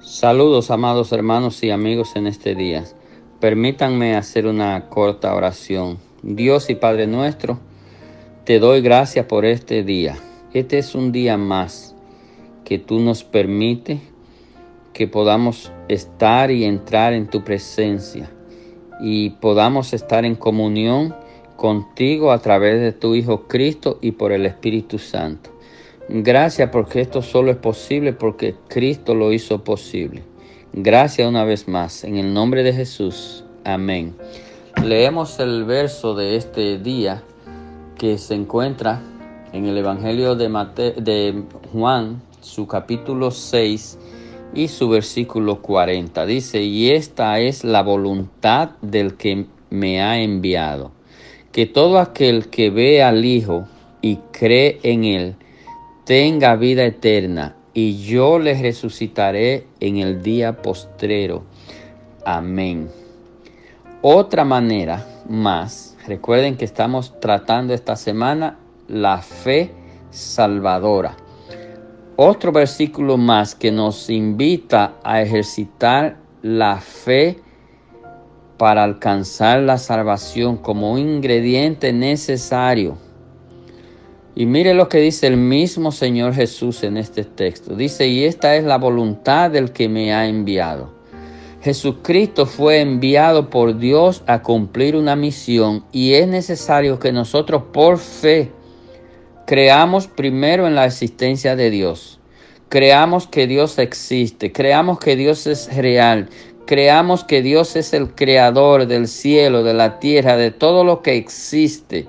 Saludos, amados hermanos y amigos en este día. Permítanme hacer una corta oración. Dios y Padre nuestro, te doy gracias por este día. Este es un día más que tú nos permites que podamos estar y entrar en tu presencia y podamos estar en comunión contigo a través de tu Hijo Cristo y por el Espíritu Santo. Gracias porque esto solo es posible porque Cristo lo hizo posible. Gracias una vez más, en el nombre de Jesús. Amén. Leemos el verso de este día que se encuentra en el Evangelio de Juan, su capítulo 6 y su versículo 40. Dice: y esta es la voluntad del que me ha enviado, que todo aquel que ve al Hijo y cree en él tenga vida eterna, y yo les resucitaré en el día postrero. Amén. Otra manera más, recuerden que estamos tratando esta semana la fe salvadora. Otro versículo más que nos invita a ejercitar la fe para alcanzar la salvación como un ingrediente necesario. Y mire lo que dice el mismo Señor Jesús en este texto. Dice: y esta es la voluntad del que me ha enviado. Jesucristo fue enviado por Dios a cumplir una misión, y es necesario que nosotros por fe creamos primero en la existencia de Dios. Creamos que Dios existe, creamos que Dios es real, creamos que Dios es el creador del cielo, de la tierra, de todo lo que existe.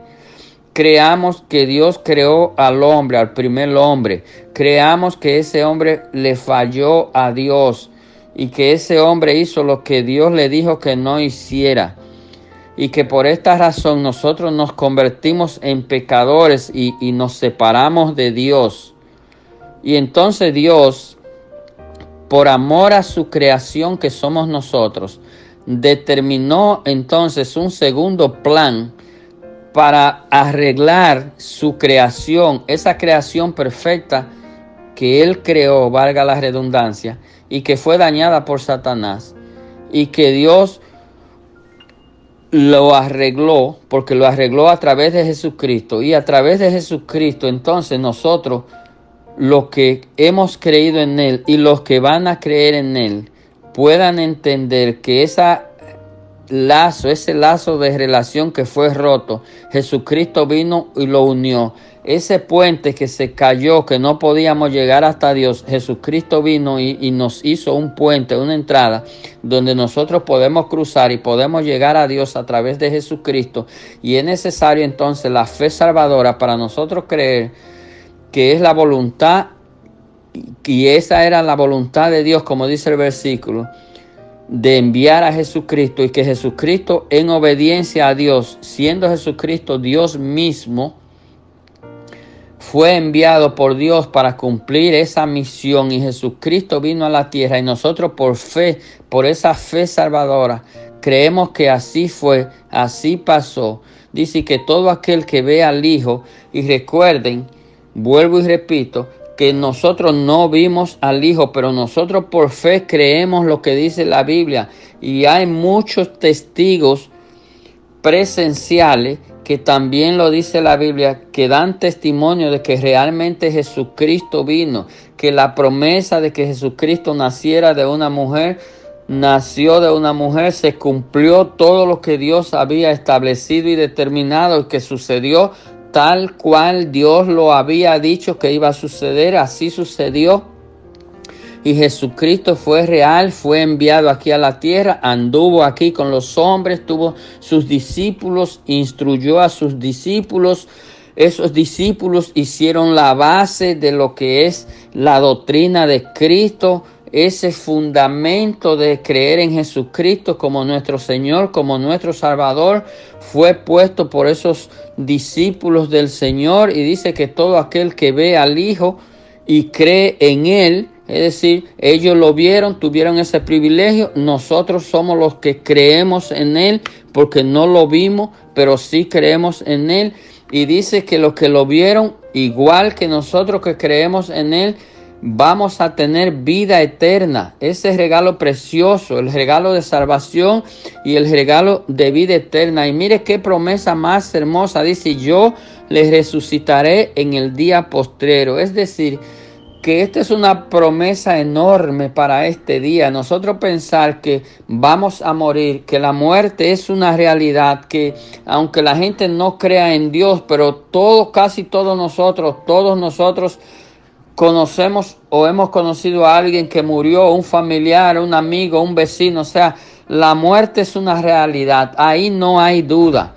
Creamos que Dios creó al hombre, al primer hombre. Creamos que ese hombre le falló a Dios y que ese hombre hizo lo que Dios le dijo que no hiciera. Y que por esta razón nosotros nos convertimos en pecadores y nos separamos de Dios. Y entonces Dios, por amor a su creación que somos nosotros, determinó entonces un segundo plan para arreglar su creación, esa creación perfecta que Él creó, valga la redundancia, y que fue dañada por Satanás, y que Dios lo arregló, porque lo arregló a través de Jesucristo, y a través de Jesucristo entonces nosotros, los que hemos creído en Él y los que van a creer en Él, puedan entender que ese lazo de relación que fue roto, Jesucristo vino y lo unió. Ese puente que se cayó, que no podíamos llegar hasta Dios, Jesucristo vino y nos hizo un puente, una entrada, donde nosotros podemos cruzar y podemos llegar a Dios a través de Jesucristo. Y es necesario entonces la fe salvadora para nosotros creer que es la voluntad, y esa era la voluntad de Dios, como dice el versículo, de enviar a Jesucristo, y que Jesucristo, en obediencia a Dios, siendo Jesucristo Dios mismo, fue enviado por Dios para cumplir esa misión, y Jesucristo vino a la tierra, y nosotros por fe, por esa fe salvadora, creemos que así fue, así pasó. Dice que todo aquel que ve al Hijo, y recuerden, vuelvo y repito, que nosotros no vimos al Hijo, pero nosotros por fe creemos lo que dice la Biblia. Y hay muchos testigos presenciales que también lo dice la Biblia, que dan testimonio de que realmente Jesucristo vino, que la promesa de que Jesucristo naciera de una mujer, nació de una mujer, se cumplió todo lo que Dios había establecido y determinado, y que sucedió tal cual Dios lo había dicho que iba a suceder. Así sucedió. Y Jesucristo fue real, fue enviado aquí a la tierra, anduvo aquí con los hombres, tuvo sus discípulos, instruyó a sus discípulos. Esos discípulos hicieron la base de lo que es la doctrina de Cristo, ese fundamento de creer en Jesucristo como nuestro Señor, como nuestro Salvador, fue puesto por esos discípulos del Señor. Y dice que todo aquel que ve al Hijo y cree en Él, es decir, ellos lo vieron, tuvieron ese privilegio. Nosotros somos los que creemos en Él, porque no lo vimos, pero sí creemos en Él. Y dice que los que lo vieron, igual que nosotros que creemos en Él, vamos a tener vida eterna. Ese regalo precioso, el regalo de salvación y el regalo de vida eterna. Y mire qué promesa más hermosa. Dice, yo les resucitaré en el día postrero. Es decir, que esta es una promesa enorme para este día. Nosotros pensar que vamos a morir, que la muerte es una realidad, que aunque la gente no crea en Dios, pero casi todos nosotros conocemos o hemos conocido a alguien que murió, un familiar, un amigo, un vecino. O sea, la muerte es una realidad. Ahí no hay duda.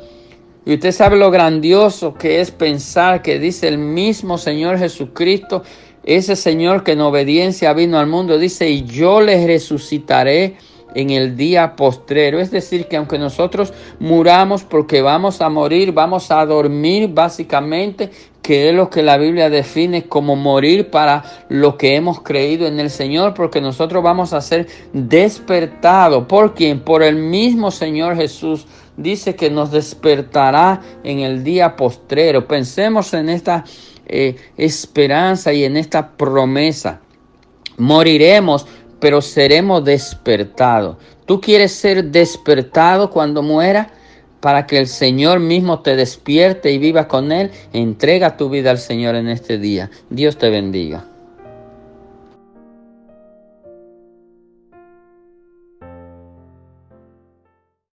Y usted sabe lo grandioso que es pensar que dice el mismo Señor Jesucristo, ese Señor que en obediencia vino al mundo, dice, y yo les resucitaré en el día postrero. Es decir, que aunque nosotros muramos, porque vamos a morir, vamos a dormir básicamente, que es lo que la Biblia define como morir para lo que hemos creído en el Señor, porque nosotros vamos a ser despertados. ¿Por quién? Por el mismo Señor Jesús. Dice que nos despertará en el día postrero. Pensemos en esta esperanza y en esta promesa. Moriremos, pero seremos despertados. ¿Tú quieres ser despertado cuando mueras? Para que el Señor mismo te despierte y viva con Él. Entrega tu vida al Señor en este día. Dios te bendiga.